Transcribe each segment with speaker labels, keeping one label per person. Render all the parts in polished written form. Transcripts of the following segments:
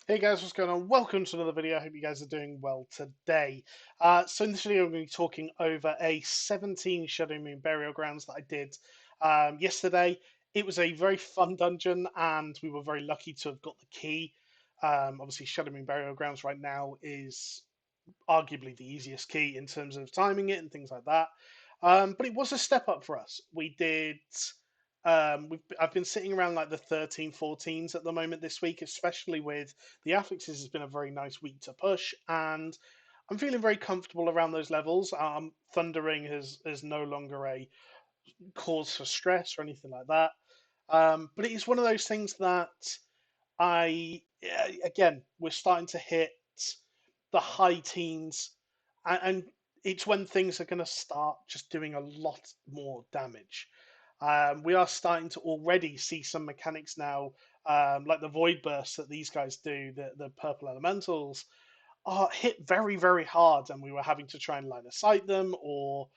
Speaker 1: Hey guys, what's going on? Welcome to another video. I hope you guys are doing well today. So in this video, I'm going to be talking over a 17 Shadowmoon Burial Grounds that I did yesterday. It was a very fun dungeon, and we were very lucky to have got the key. Obviously, Shadowmoon Burial Grounds right now is arguably the easiest key in terms of timing it and things like that. But it was a step up for us. We did. I've been sitting around like the 13, 14s at the moment this week, especially with the affixes. Has been a very nice week to push, and I'm feeling very comfortable around those levels. Thundering is no longer a cause for stress or anything like that. But it is one of those things that again, we're starting to hit the high teens, and it's when things are going to start just doing a lot more damage. We are starting to already see some mechanics now, like the void bursts that these guys do, the purple elementals, are hit very, very hard, and we were having to try and line of sight them, or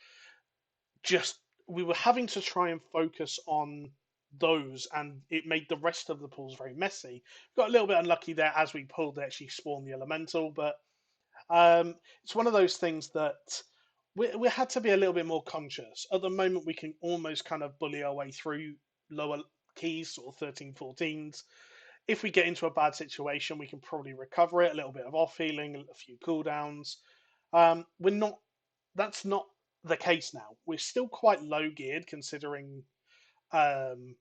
Speaker 1: just we were having to try and focus on those, and it made the rest of the pools very messy. Got a little bit unlucky there as we pulled to actually spawn the elemental, but it's one of those things that we had to be a little bit more conscious. At the moment, we can almost kind of bully our way through lower keys, sort of 13, 14s. If we get into a bad situation, we can probably recover it. A little bit of off healing, a few cooldowns. We're not. That's not the case now. We're still quite low geared considering um,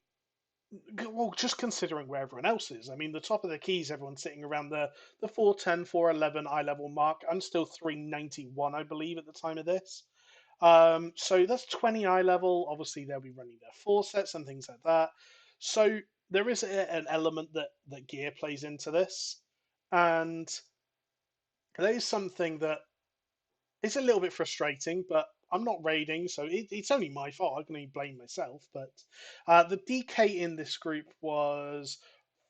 Speaker 1: well, just considering where everyone else is. I mean, the top of the keys, everyone's sitting around the 410, 411 eye level mark. I'm still 391, I believe, at the time of this. So that's 20 eye level. Obviously, they'll be running their four sets and things like that. So there is an element that gear plays into this, and that is something that is a little bit frustrating. But I'm not raiding, so it's only my fault. I can only blame myself. But the DK in this group was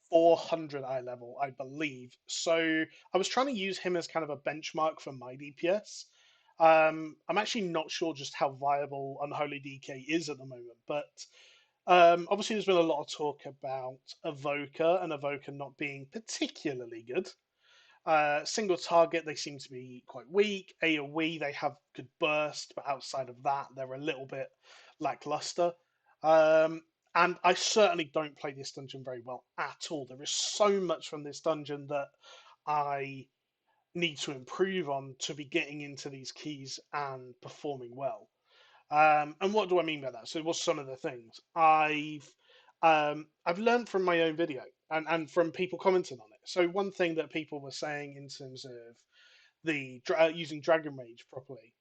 Speaker 1: 400 eye level, I believe. So I was trying to use him as kind of a benchmark for my DPS. I'm actually not sure just how viable Unholy DK is at the moment, but obviously there's been a lot of talk about Evoker and Evoker not being particularly good. Single target, they seem to be quite weak. AoE, they have good burst, but outside of that, they're a little bit lackluster. Um, and I certainly don't play this dungeon very well at all. There is so much from this dungeon that I need to improve on to be getting into these keys and performing well. And what do I mean by that? So, what's some of the things I've learned from my own video and from people commenting on it. So, one thing that people were saying in terms of the using Dragon Rage properly,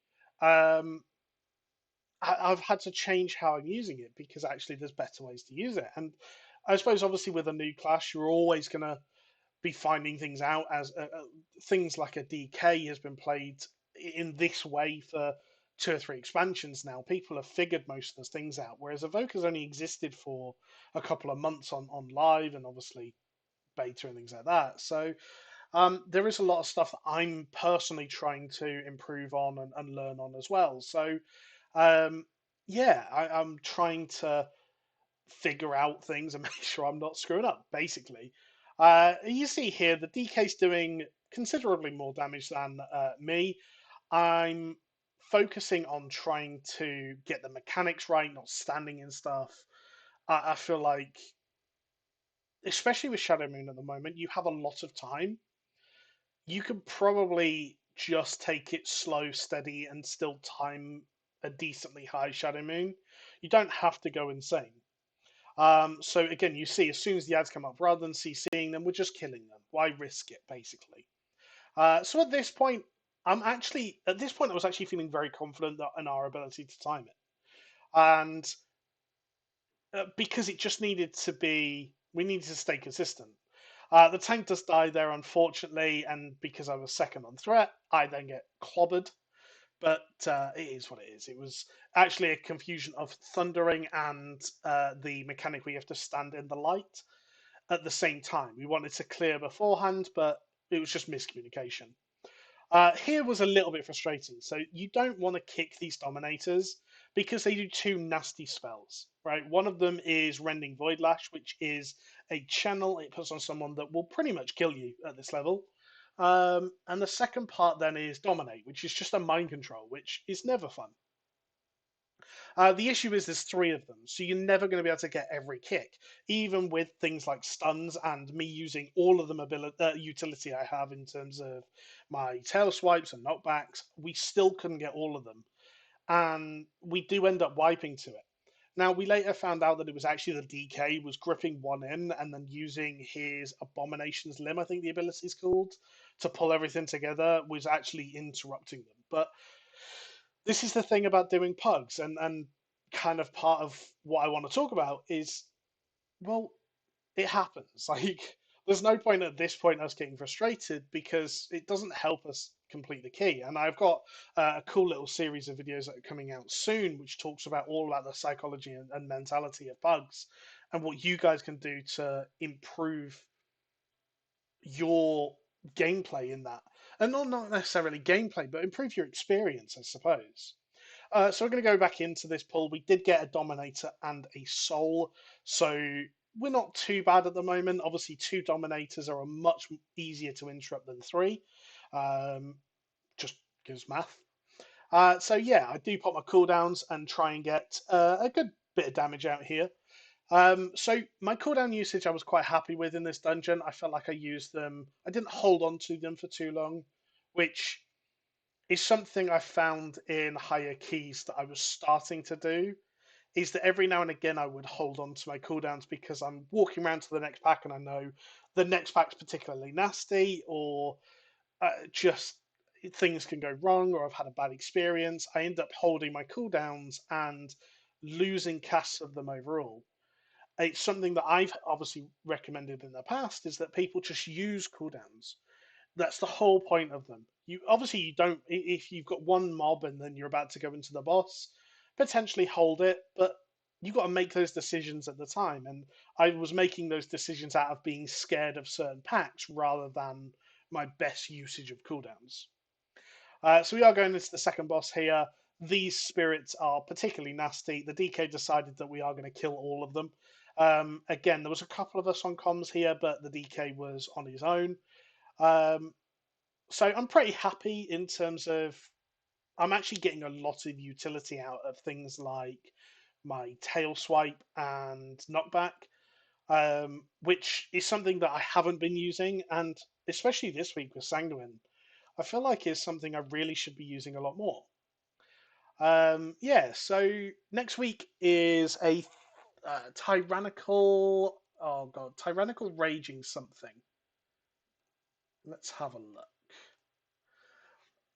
Speaker 1: um, I've had to change how I'm using it because actually there's better ways to use it. And I suppose obviously with a new class, you're always gonna be finding things out as things like a DK has been played in this way for 2 or 3 expansions now. People have figured most of those things out, whereas Evoker's only existed for a couple of months on live and obviously beta and things like that. So there is a lot of stuff that I'm personally trying to improve on and learn on as well. So um, yeah, I'm trying to figure out things and make sure I'm not screwing up, basically. You see here, the DK's doing considerably more damage than me. I'm focusing on trying to get the mechanics right, not standing in stuff. I feel like, especially with Shadow Moon at the moment, you have a lot of time. You could probably just take it slow, steady, and still time a decently high Shadow Moon. You don't have to go insane. So again, you see, as soon as the ads come up, rather than CCing them, we're just killing them. Why risk it, basically? So at this point, I was actually feeling very confident in our ability to time it, and because it just needed to be, we needed to stay consistent. The tank does die there, unfortunately, and because I was second on threat, I then get clobbered. But it is what it is. It was actually a confusion of thundering and the mechanic where you have to stand in the light at the same time. We wanted to clear beforehand, but it was just miscommunication. Here was a little bit frustrating. So you don't want to kick these dominators because they do two nasty spells, right? One of them is Rending Void Lash, which is a channel it puts on someone that will pretty much kill you at this level. And the second part then is Dominate, which is just a mind control, which is never fun. The issue is there's three of them, so you're never going to be able to get every kick, even with things like stuns and me using all of the utility I have in terms of my tail swipes and knockbacks. We still couldn't get all of them, and we do end up wiping to it. Now we later found out that it was actually the DK was gripping one in and then using his Abomination's Limb, I think the ability is called, to pull everything together was actually interrupting them. But this is the thing about doing pugs, and kind of part of what I want to talk about is, well, it happens. Like, there's no point at this point us getting frustrated because it doesn't help us complete the key. And I've got a cool little series of videos that are coming out soon, which talks about all about the psychology and mentality of pugs and what you guys can do to improve your gameplay in that. And not necessarily gameplay, but improve your experience, I suppose. So we're going to go back into this pull. We did get a Dominator and a Soul, so we're not too bad at the moment. Obviously, two Dominators are a much easier to interrupt than three, just because math. So yeah, I do pop my cooldowns and try and get a good bit of damage out here. So my cooldown usage I was quite happy with in this dungeon. I felt like I used them. I didn't hold on to them for too long, which is something I found in higher keys that I was starting to do. Is that every now and again I would hold on to my cooldowns because I'm walking around to the next pack and I know the next pack's particularly nasty, or just things can go wrong, or I've had a bad experience. I end up holding my cooldowns and losing casts of them overall. It's something that I've obviously recommended in the past, is that people just use cooldowns. That's the whole point of them. You obviously you don't, if you've got one mob and then you're about to go into the boss, potentially hold it, but you've got to make those decisions at the time. And I was making those decisions out of being scared of certain packs rather than my best usage of cooldowns. So we are going into the second boss here. These spirits are particularly nasty. The DK decided that we are going to kill all of them. Again, there was a couple of us on comms here, but the DK was on his own. Um, so I'm pretty happy in terms of I'm actually getting a lot of utility out of things like my tail swipe and knockback, which is something that I haven't been using, and especially this week with Sanguine, I feel like is something I really should be using a lot more. Yeah, so next week is a tyrannical. Oh god, tyrannical raging something. Let's have a look.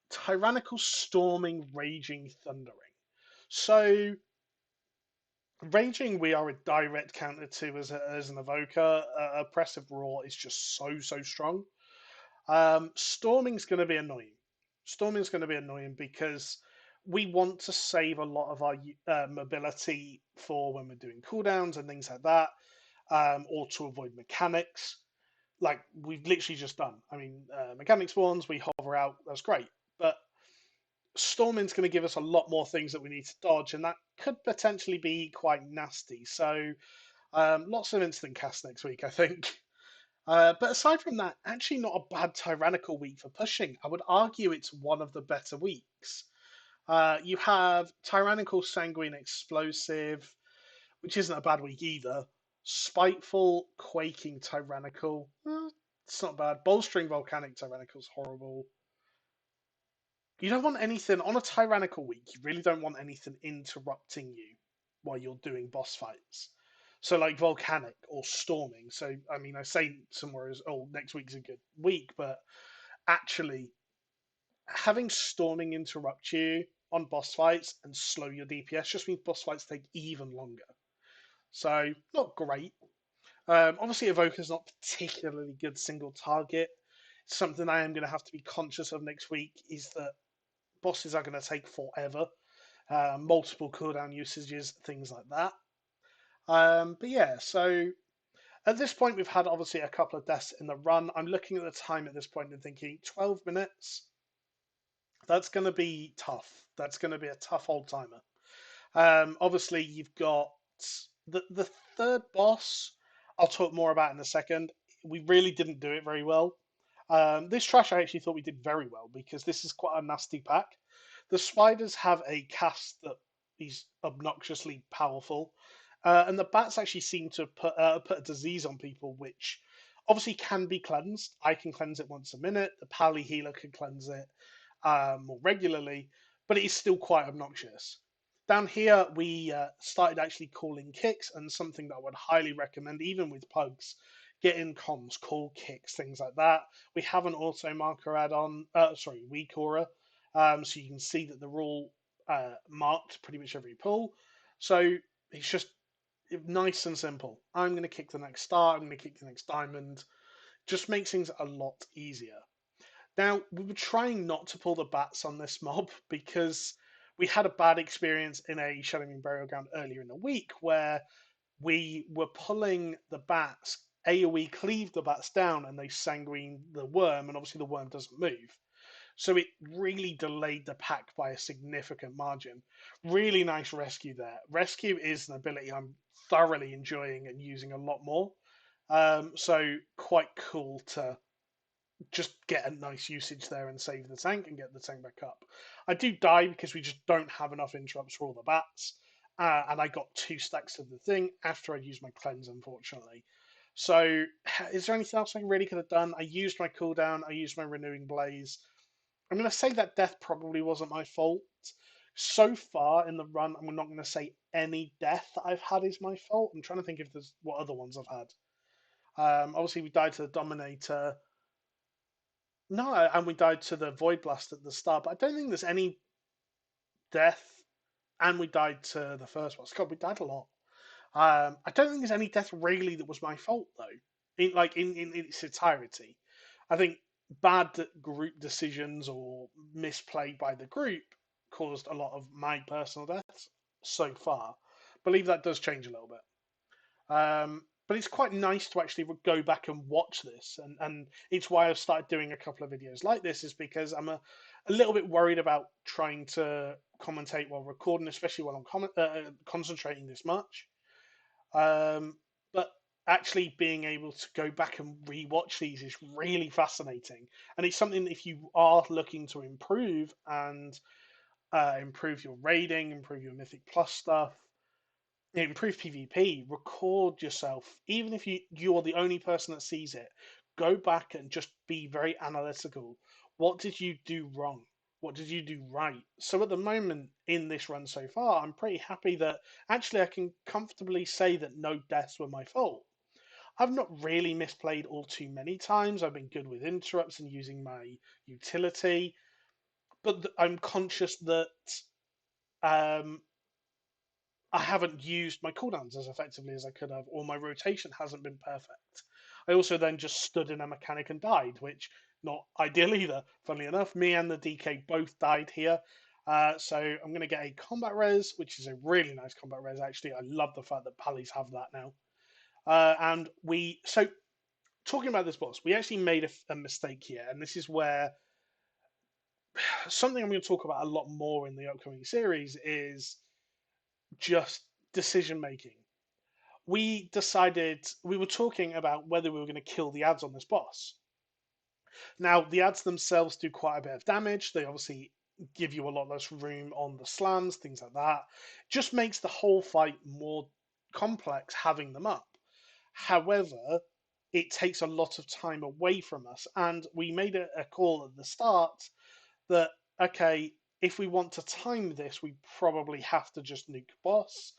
Speaker 1: Tyrannical storming, raging, thundering. So raging, we are a direct counter to as an evoker. Oppressive roar is just so strong. Storming's going to be annoying. Storming's going to be annoying because we want to save a lot of our mobility for when we're doing cooldowns and things like that, or to avoid mechanics. Like we've literally just done. I mean, mechanic spawns, we hover out, that's great. But Storming's going to give us a lot more things that we need to dodge, and that could potentially be quite nasty. So, lots of instant cast next week, I think. But aside from that, actually not a bad tyrannical week for pushing. I would argue it's one of the better weeks. You have tyrannical, sanguine, explosive, which isn't a bad week either. Spiteful, quaking, tyrannical. It's not bad. Bolstering, volcanic, tyrannical's horrible. You don't want anything on a tyrannical week. You really don't want anything interrupting you while you're doing boss fights. So like volcanic or storming. So I mean, I say somewhere as oh next week's a good week, but actually having storming interrupt you on boss fights and slow your DPS just means boss fights take even longer. So not great. Obviously, Evoker's not particularly good single target. Something I am going to have to be conscious of next week is that bosses are going to take forever, multiple cooldown usages, things like that. But yeah, so at this point, we've had obviously a couple of deaths in the run. I'm looking at the time at this point and thinking 12 minutes. That's going to be tough. That's going to be a tough old timer. Obviously, you've got the third boss. I'll talk more about in a second. We really didn't do it very well. This trash I actually thought we did very well because this is quite a nasty pack. The spiders have a cast that is obnoxiously powerful, and the bats actually seem to put a disease on people, which obviously can be cleansed. I can cleanse it once a minute. The pally healer can cleanse it more regularly, but it is still quite obnoxious. Down here, we started actually calling kicks, and something that I would highly recommend, even with pugs, get in comms, call kicks, things like that. We have an auto marker add-on, sorry, weak aura, so you can see that they're all marked pretty much every pull. So it's just nice and simple. I'm going to kick the next star, I'm going to kick the next diamond. Just makes things a lot easier. Now, we were trying not to pull the bats on this mob because we had a bad experience in a Shadowmoon Burial Ground earlier in the week where we were pulling the bats. AoE cleaved the bats down and they sanguine the worm, and obviously the worm doesn't move. So it really delayed the pack by a significant margin. Really nice rescue there. Rescue is an ability I'm thoroughly enjoying and using a lot more. So quite cool to just get a nice usage there and save the tank and get the tank back up. I do die because we just don't have enough interrupts for all the bats, and I got 2 stacks of the thing after I used my cleanse, unfortunately. So, is there anything else I really could have done? I used my cooldown, I used my renewing blaze. I'm going to say that death probably wasn't my fault. So far in the run, I'm not going to say any death that I've had is my fault. I'm trying to think if there's what other ones I've had. Obviously, we died to the Dominator. No, and we died to the Void Blast at the start, but I don't think there's any death. And we died to the first one. God, we died a lot. I don't think there's any death really that was my fault though. In its entirety, I think bad group decisions or misplay by the group caused a lot of my personal deaths so far. I believe that does change a little bit. But it's quite nice to actually go back and watch this, and it's why I've started doing a couple of videos like this, is because I'm a little bit worried about trying to commentate while recording, especially while I'm concentrating this much. But actually being able to go back and rewatch these is really fascinating, and it's something that if you are looking to improve and improve your raiding, improve your Mythic Plus stuff, improve PvP, record yourself, even if you're the only person that sees it. Go back and just be very analytical. What did you do wrong? What did you do right? So at the moment in this run so far, I'm pretty happy that actually I can comfortably say that no deaths were my fault. I've not really misplayed all too many times. I've been good with interrupts and using my utility, but I'm conscious that um, I haven't used my cooldowns as effectively as I could have, or my rotation hasn't been perfect. I also then just stood in a mechanic and died, which not ideal either. Funnily enough, me and the DK both died here. So I'm going to get a combat res, which is a really nice combat res. Actually, I love the fact that pallies have that now. And so talking about this boss, we actually made a mistake here, and this is where something I'm going to talk about a lot more in the upcoming series is just decision making. We decided we were talking about whether we were going to kill the ads on this boss. Now, the ads themselves do quite a bit of damage. They obviously give you a lot less room on the slams, things like that. Just makes the whole fight more complex having them up. However, it takes a lot of time away from us, and we made a call at the start that okay, if we want to time this, we probably have to just nuke boss.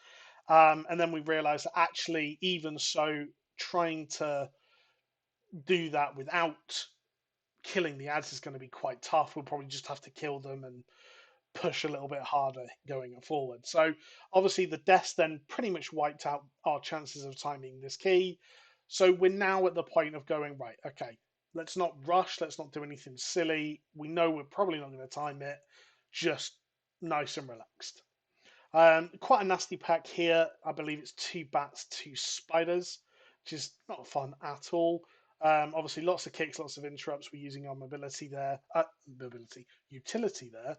Speaker 1: And then we realized that actually, even so, trying to do that without killing the ads is going to be quite tough. We'll probably just have to kill them and push a little bit harder going forward. So obviously the deaths then pretty much wiped out our chances of timing this key. So we're now at the point of going, right, okay, let's not rush, let's not do anything silly. We know we're probably not going to time it. Just nice and relaxed. Quite a nasty pack here. I believe it's 2 bats, 2 spiders, which is not fun at all. Obviously, lots of kicks, lots of interrupts. We're using our mobility there, utility there.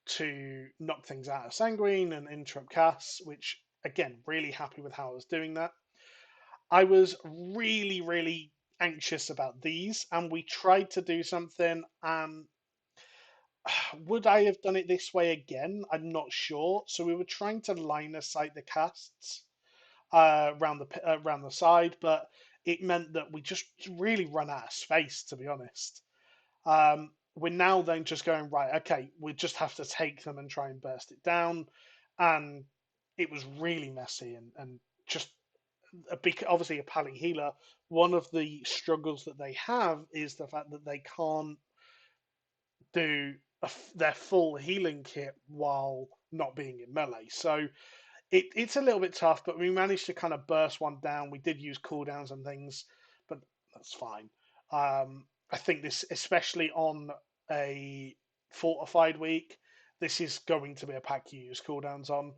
Speaker 1: to knock things out of Sanguine and interrupt casts, which again, really happy with how I was doing that. I was really, really anxious about these, and we tried to do something. Would I have done it this way again? I'm not sure. So we were trying to line of sight the casts around the side, but it meant that we just really run out of space, to be honest. We're now then just going, right, okay, we just have to take them and try and burst it down. And it was really messy and just a big, obviously a pally healer. One of the struggles that they have is the fact that they can't do their full healing kit while not being in melee. So it's a little bit tough, but we managed to kind of burst one down. We did use cooldowns and things, but that's fine. I think this, especially on a fortified week, this is going to be a pack you use cooldowns on.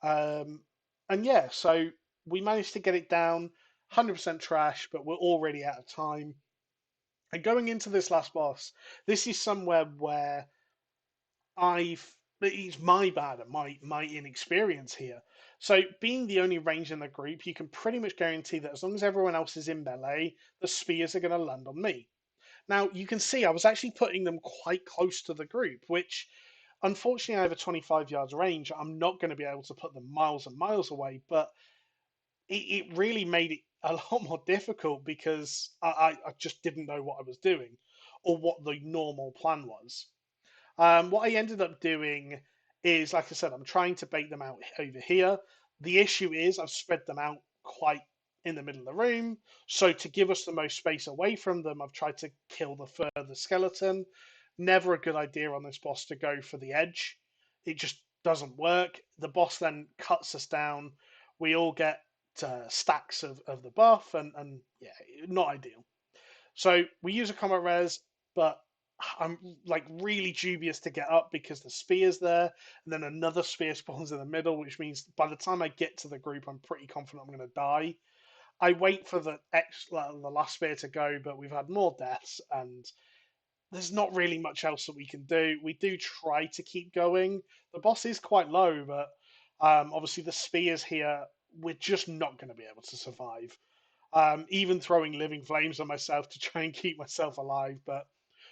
Speaker 1: Um, and yeah, so we managed to get it down, 100% trash, but we're already out of time. And going into this last boss, this is somewhere where it's my bad and my inexperience here. So being the only range in the group, you can pretty much guarantee that as long as everyone else is in melee, the spears are going to land on me. Now you can see I was actually putting them quite close to the group, which unfortunately over 25 yards range, I'm not going to be able to put them miles and miles away. But it really made it a lot more difficult because I just didn't know what I was doing or what the normal plan was. What I ended up doing is, like I said, I'm trying to bait them out over here. The issue is I've spread them out quite in the middle of the room. So to give us the most space away from them, I've tried to kill the further skeleton. Never a good idea on this boss to go for the edge. It just doesn't work. The boss then cuts us down. We all get stacks of the buff, and yeah, not ideal. So we use a combat res, but I'm like really dubious to get up because the spear's there, and then another spear spawns in the middle, which means by the time I get to the group, I'm pretty confident I'm going to die. I wait for the last spear to go, but we've had more deaths, and there's not really much else that we can do. We do try to keep going. The boss is quite low, but obviously the spears here, we're just not going to be able to survive. Even throwing living flames on myself to try and keep myself alive, but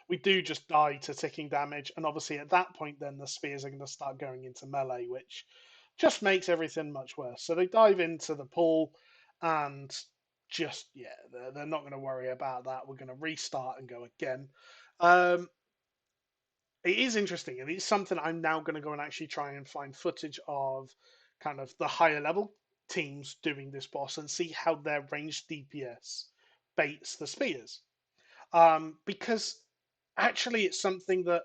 Speaker 1: we do just die to ticking damage. And obviously, at that point, then the spears are going to start going into melee, which just makes everything much worse. So they dive into the pool and just, yeah, they're not going to worry about that. We're going to restart and go again. Um, it is interesting, and it's something I'm now going to go and actually try and find footage of kind of the higher level teams doing this boss and see how their ranged DPS baits the spears. Because actually, it's something that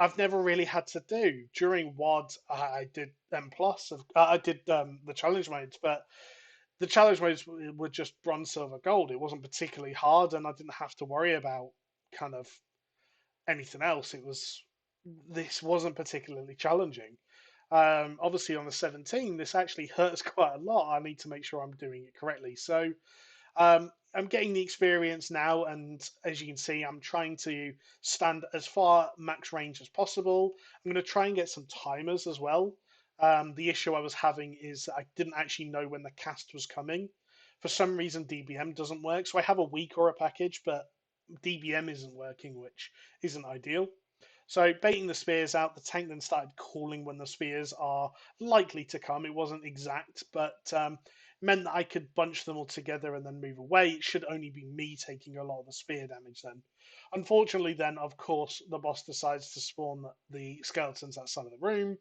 Speaker 1: I've never really had to do. During WOD, I did M plus, I did the challenge modes, but the challenge modes were just bronze, silver, gold. It wasn't particularly hard, and I didn't have to worry about kind of anything else. This wasn't particularly challenging. Obviously, on the 17, this actually hurts quite a lot. I need to make sure I'm doing it correctly. So I'm getting the experience now, and as you can see, I'm trying to stand as far max range as possible. I'm going to try and get some timers as well. The issue I was having is I didn't actually know when the cast was coming. For some reason, DBM doesn't work, so I have a week or a package, but DBM isn't working, which isn't ideal. So baiting the spears out, the tank then started calling when the spears are likely to come. It wasn't exact, but meant that I could bunch them all together and then move away. It should only be me taking a lot of the spear damage then. Unfortunately, then, of course, the boss decides to spawn the skeletons outside of the room,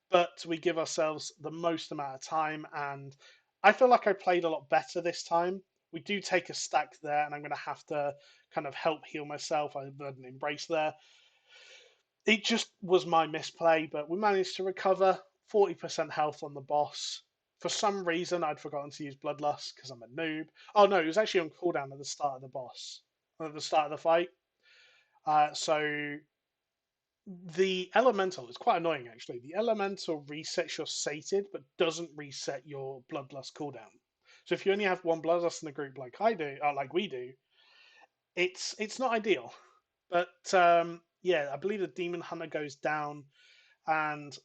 Speaker 1: but we give ourselves the most amount of time, and I feel like I played a lot better this time. We do take a stack there, and I'm going to have to kind of help heal myself. I had an embrace there. It just was my misplay, but we managed to recover 40% health on the boss. For some reason, I'd forgotten to use Bloodlust because I'm a noob. Oh no, it was actually on cooldown at the start of the boss, at the start of the fight. So the elemental is quite annoying actually. The elemental resets your sated, but doesn't reset your Bloodlust cooldown. So if you only have one Bloodlust in the group, like I do, or like we do, it's not ideal. But yeah, I believe the Demon Hunter goes down. And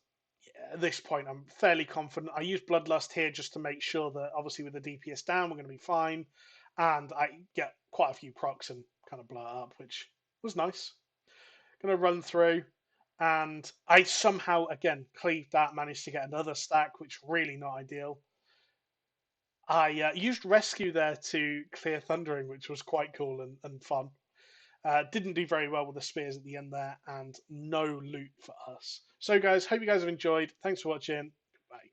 Speaker 1: at this point, I'm fairly confident. I used Bloodlust here just to make sure that obviously with the DPS down, we're going to be fine. And I get quite a few procs and kind of blow it up, which was nice. Going to run through. And I somehow, again, cleaved that, managed to get another stack, which really not ideal. I used Rescue there to clear Thundering, which was quite cool and fun. Didn't do very well with the spears at the end there, and no loot for us. So, guys, hope you guys have enjoyed. Thanks for watching. Bye.